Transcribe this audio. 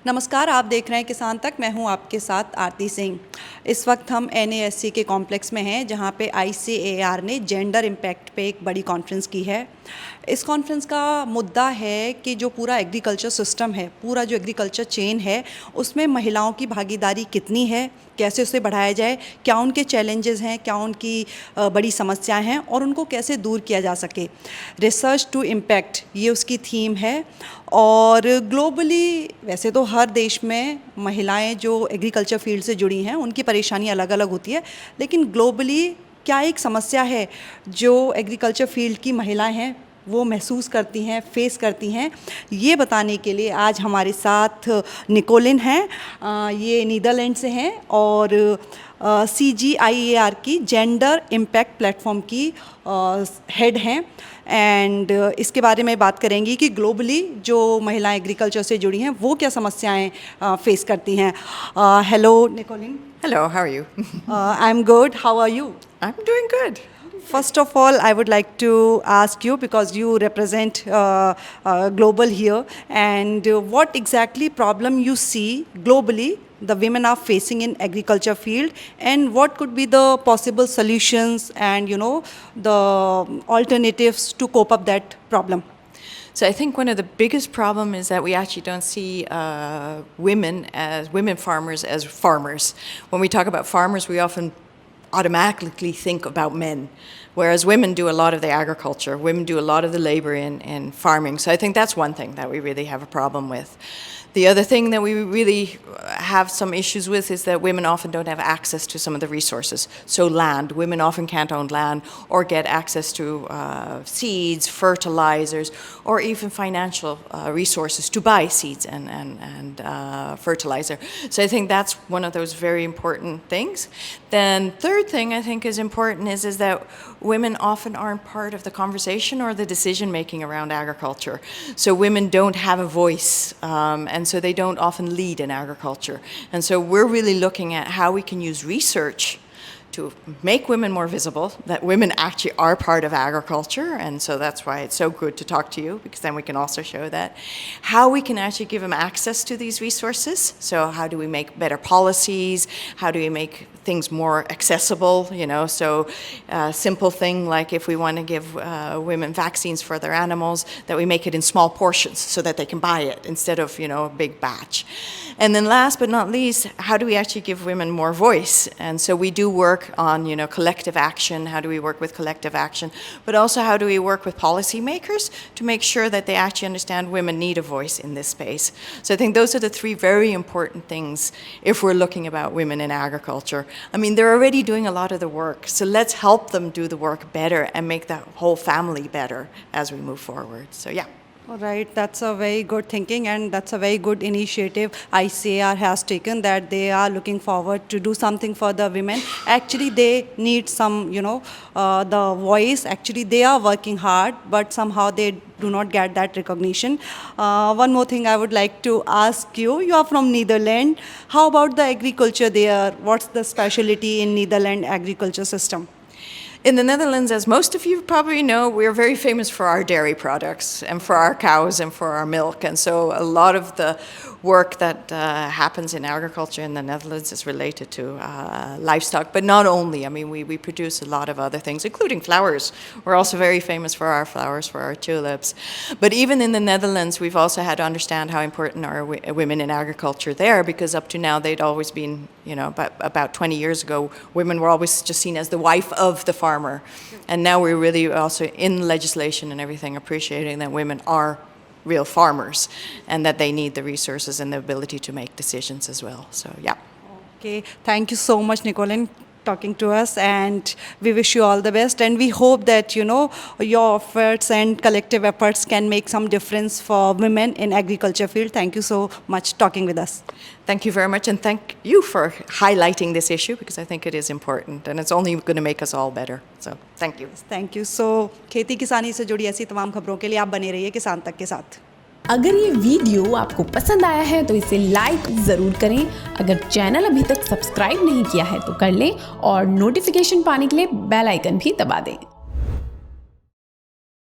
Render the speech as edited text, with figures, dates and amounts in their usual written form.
नमस्कार, आप देख रहे हैं किसान तक। मैं हूं आपके साथ आरती सिंह। इस वक्त हम NASC के कॉम्प्लेक्स में हैं, जहां पे ICAR ने जेंडर इम्पैक्ट पे एक बड़ी कॉन्फ्रेंस की है। इस कॉन्फ्रेंस का मुद्दा है कि जो पूरा एग्रीकल्चर सिस्टम है, पूरा जो एग्रीकल्चर चेन है, उसमें महिलाओं की भागीदारी कितनी है, कैसे उसे बढ़ाया जाए, क्या उनके चैलेंजेस हैं, क्या उनकी बड़ी समस्याएं हैं और उनको कैसे दूर किया जा सके। रिसर्च टू इम्पैक्ट, ये उसकी थीम है। और ग्लोबली वैसे तो हर देश में महिलाएं जो एग्रीकल्चर फील्ड से जुड़ी हैं उनकी परेशानी अलग अलग होती है, लेकिन ग्लोबली क्या एक समस्या है जो एग्रीकल्चर फील्ड की महिलाएं हैं वो महसूस करती हैं, फेस करती हैं, ये बताने के लिए आज हमारे साथ निकोलिन हैं। ये नीदरलैंड से हैं और CGIAR की जेंडर इम्पैक्ट प्लेटफॉर्म की हेड हैं। एंड इसके बारे में बात करेंगी कि ग्लोबली जो महिलाएं एग्रीकल्चर से जुड़ी हैं वो क्या समस्याएं फेस करती हैं। Hello Nicoline. Hello, how are you? I am good, how are you? I'm doing good. First of all, I would like to ask you, because you represent global here, and what exactly problem you see globally the women are facing in agriculture field, and what could be the possible solutions and the alternatives to cope up that problem. So I think one of the biggest problem is that we actually don't see women farmers as farmers. When we talk about farmers, we often automatically think about men, whereas women do a lot of the agriculture. Women do a lot of the labor in farming. So I think that's one thing that we really have a problem with. The other thing that we really have some issues with is that women often don't have access to some of the resources. So land, women often can't own land or get access to seeds, fertilizers, or even financial resources to buy seeds and fertilizer. So I think that's one of those very important things. Then third thing I think is important is that women often aren't part of the conversation or the decision making around agriculture. So women don't have a voice, and so they don't often lead in agriculture. And so we're really looking at how we can use research to make women more visible, that women actually are part of agriculture, and so that's why it's so good to talk to you, because then we can also show that. How we can actually give them access to these resources, so how do we make better policies, how do we make things more accessible, so a simple thing like if we want to give women vaccines for their animals, that we make it in small portions so that they can buy it instead of, a big batch. And then last but not least, how do we actually give women more voice? And so we do work on, collective action. How do we work with collective action? But also how do we work with policymakers to make sure that they actually understand women need a voice in this space? So I think those are the three very important things if we're looking about women in agriculture. I mean, they're already doing a lot of the work, so let's help them do the work better and make the whole family better as we move forward. So yeah. All right, that's a very good thinking, and that's a very good initiative ICAR has taken, that they are looking forward to do something for the women. Actually, they need some, the voice. Actually, they are working hard, but somehow they do not get that recognition. One more thing I would like to ask you. You are from Netherlands. How about the agriculture there? What's the specialty in Netherlands agriculture system? In the Netherlands, as most of you probably know, we're very famous for our dairy products and for our cows and for our milk. And so a lot of the work that happens in agriculture in the Netherlands is related to livestock, but not only. I mean, we produce a lot of other things, including flowers. We're also very famous for our flowers, for our tulips. But even in the Netherlands, we've also had to understand how important are women in agriculture there, because up to now they'd always been, about 20 years ago, women were always just seen as the wife of the farmer. And now we're really also in legislation and everything appreciating that women are real farmers and that they need the resources and the ability to make decisions as well. So yeah. Okay, thank you so much, Nicolene, talking to us, and we wish you all the best, and we hope that your efforts and collective efforts can make some difference for women in agriculture field. Thank you so much talking with us. Thank you very much, and thank you for highlighting this issue, because I think it is important and it's only going to make us all better. So thank you. Thank you. So खेती किसानी से जुड़ी ऐसी तमाम खबरों के लिए आप बने रहिए किसान तक के साथ। अगर ये वीडियो आपको पसंद आया है तो इसे लाइक ज़रूर करें। अगर चैनल अभी तक सब्सक्राइब नहीं किया है तो कर लें और नोटिफिकेशन पाने के लिए बेल आइकन भी दबा दें।